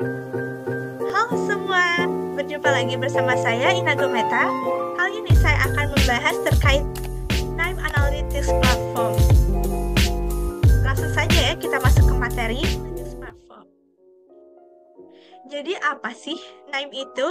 Halo semua, berjumpa lagi bersama saya Ina Gometa. Kali ini saya akan membahas terkait NIME Analytics Platform. Langsung saja ya kita masuk ke materi Analytics Platform. Jadi apa sih NIME itu?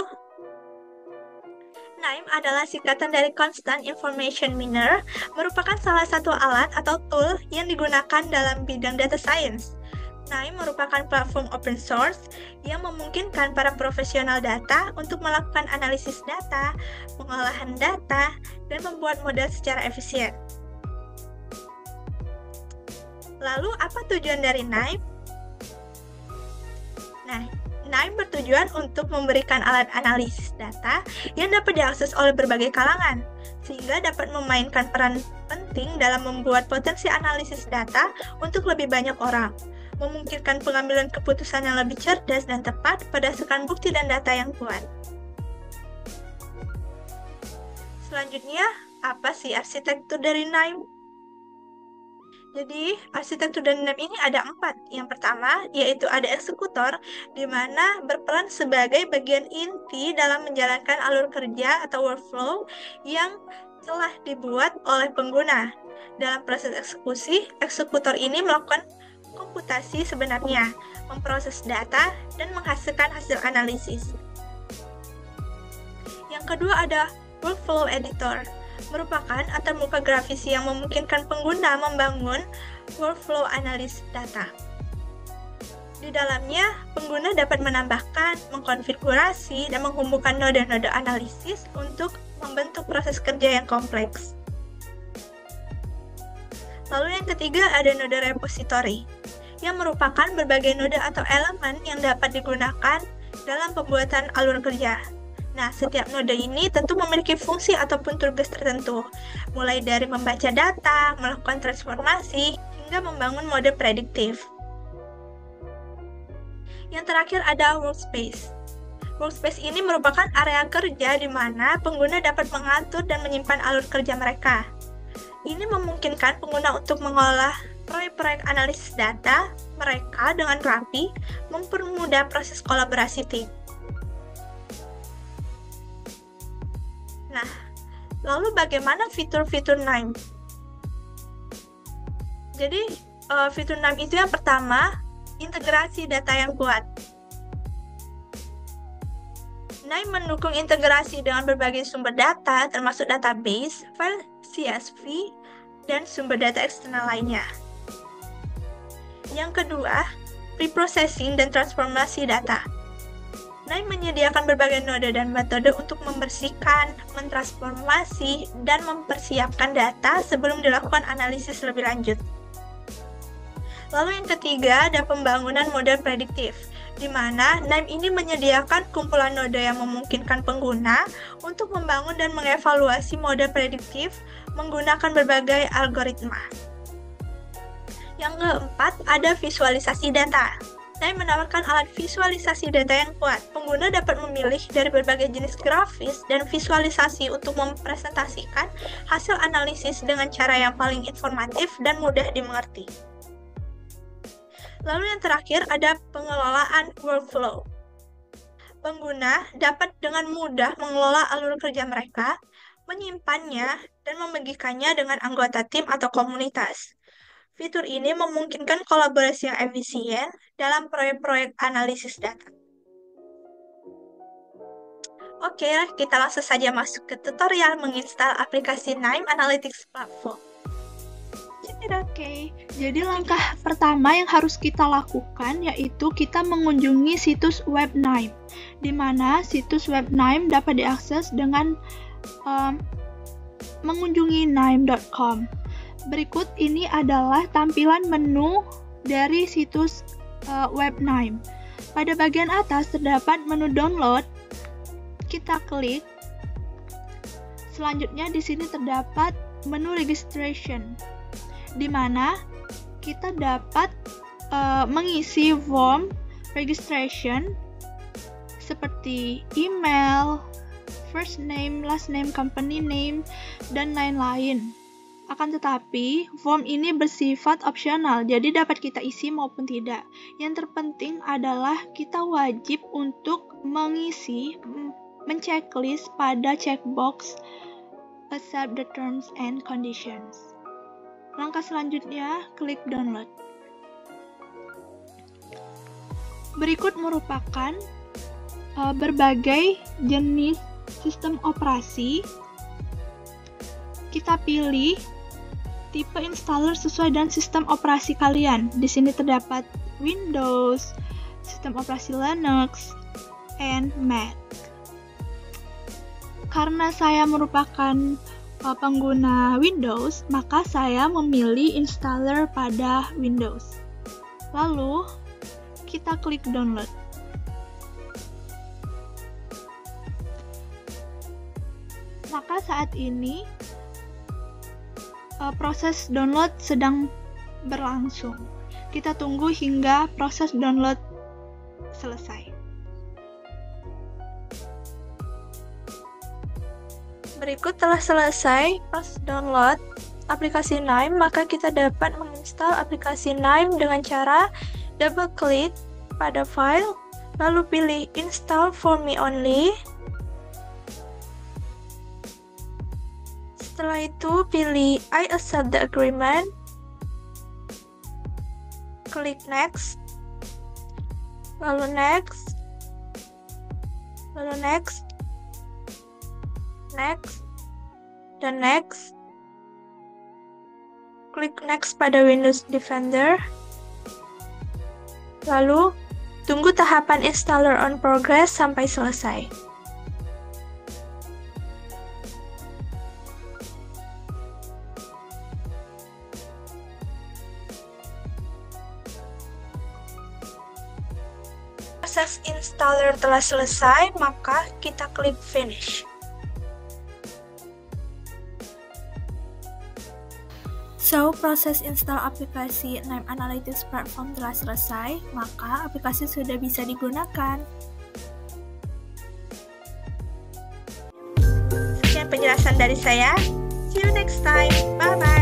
NIME adalah singkatan dari Constant Information Miner, merupakan salah satu alat atau tool yang digunakan dalam bidang data science. NIME merupakan platform open source yang memungkinkan para profesional data untuk melakukan analisis data, pengolahan data, dan membuat model secara efisien. Lalu, apa tujuan dari NIME? Nah, NIME bertujuan untuk memberikan alat analisis data yang dapat diakses oleh berbagai kalangan, sehingga dapat memainkan peran penting dalam membuat potensi analisis data untuk lebih banyak orang, memungkinkan pengambilan keputusan yang lebih cerdas dan tepat berdasarkan bukti dan data yang kuat. Selanjutnya, apa sih arsitektur dari NIME? Jadi, arsitektur dari NIME ini ada 4. Yang pertama, yaitu ada eksekutor, di mana berperan sebagai bagian inti dalam menjalankan alur kerja atau workflow yang telah dibuat oleh pengguna. Dalam proses eksekusi, eksekutor ini melakukan komputasi sebenarnya, memproses data, dan menghasilkan hasil analisis. Yang kedua ada Workflow Editor, merupakan antarmuka grafis yang memungkinkan pengguna membangun workflow analis data. Di dalamnya, pengguna dapat menambahkan, mengkonfigurasi, dan menghubungkan node-node analisis untuk membentuk proses kerja yang kompleks. Lalu yang ketiga ada node repository, yang merupakan berbagai node atau elemen yang dapat digunakan dalam pembuatan alur kerja. Nah, setiap node ini tentu memiliki fungsi ataupun tugas tertentu, mulai dari membaca data, melakukan transformasi, hingga membangun mode prediktif. Yang terakhir ada workspace. Workspace ini merupakan area kerja di mana pengguna dapat mengatur dan menyimpan alur kerja mereka. Ini memungkinkan pengguna untuk mengolah proyek-proyek analisis data mereka dengan rapi, mempermudah proses kolaborasi tim. Nah, lalu bagaimana fitur-fitur NIME? Jadi, fitur NIME itu yang pertama, integrasi data yang kuat. NIME mendukung integrasi dengan berbagai sumber data, termasuk database, file CSV, dan sumber data eksternal lainnya. Yang kedua, preprocessing dan transformasi data. NIME menyediakan berbagai node dan metode untuk membersihkan, mentransformasi, dan mempersiapkan data sebelum dilakukan analisis lebih lanjut. Lalu yang ketiga, ada pembangunan model prediktif, di mana NIME ini menyediakan kumpulan node yang memungkinkan pengguna untuk membangun dan mengevaluasi model prediktif menggunakan berbagai algoritma. Yang keempat, ada visualisasi data. NIME menawarkan alat visualisasi data yang kuat. Pengguna dapat memilih dari berbagai jenis grafis dan visualisasi untuk mempresentasikan hasil analisis dengan cara yang paling informatif dan mudah dimengerti. Lalu yang terakhir ada pengelolaan workflow. Pengguna dapat dengan mudah mengelola alur kerja mereka, menyimpannya, dan membagikannya dengan anggota tim atau komunitas. Fitur ini memungkinkan kolaborasi yang efisien dalam proyek-proyek analisis data. Oke, kita langsung saja masuk ke tutorial menginstal aplikasi NIME Analytics Platform. Oke, jadi langkah pertama yang harus kita lakukan yaitu kita mengunjungi situs web NIME, di mana situs web NIME dapat diakses dengan mengunjungi nime.com. Berikut ini adalah tampilan menu dari situs web NIME. Pada bagian atas terdapat menu download. Kita klik. Selanjutnya di sini terdapat menu registration, di mana kita dapat mengisi form registration seperti email, first name, last name, company name, dan lain-lain. Akan tetapi, form ini bersifat opsional, jadi dapat kita isi maupun tidak. Yang terpenting adalah kita wajib untuk menceklis pada checkbox accept the terms and conditions. Langkah selanjutnya, klik download. Berikut merupakan berbagai jenis sistem operasi. Kita pilih tipe installer sesuai dengan sistem operasi kalian. Di sini terdapat Windows, sistem operasi Linux, and Mac. Karena saya merupakan pengguna Windows, maka saya memilih installer pada Windows. Lalu, kita klik download. Maka saat ini proses download sedang berlangsung. Kita tunggu hingga proses download selesai. Berikut telah selesai proses download aplikasi Nime, maka kita dapat menginstal aplikasi Nime dengan cara double klik pada file, lalu pilih install for me only. Setelah itu pilih I accept the agreement, klik next, lalu next, dan next. Klik next pada Windows Defender, lalu tunggu tahapan installer on progress sampai selesai. Proses installer telah selesai, maka kita klik finish. So, proses install aplikasi Nime Analytics Platform telah selesai, maka aplikasi sudah bisa digunakan. Sekian penjelasan dari saya. See you next time. Bye-bye.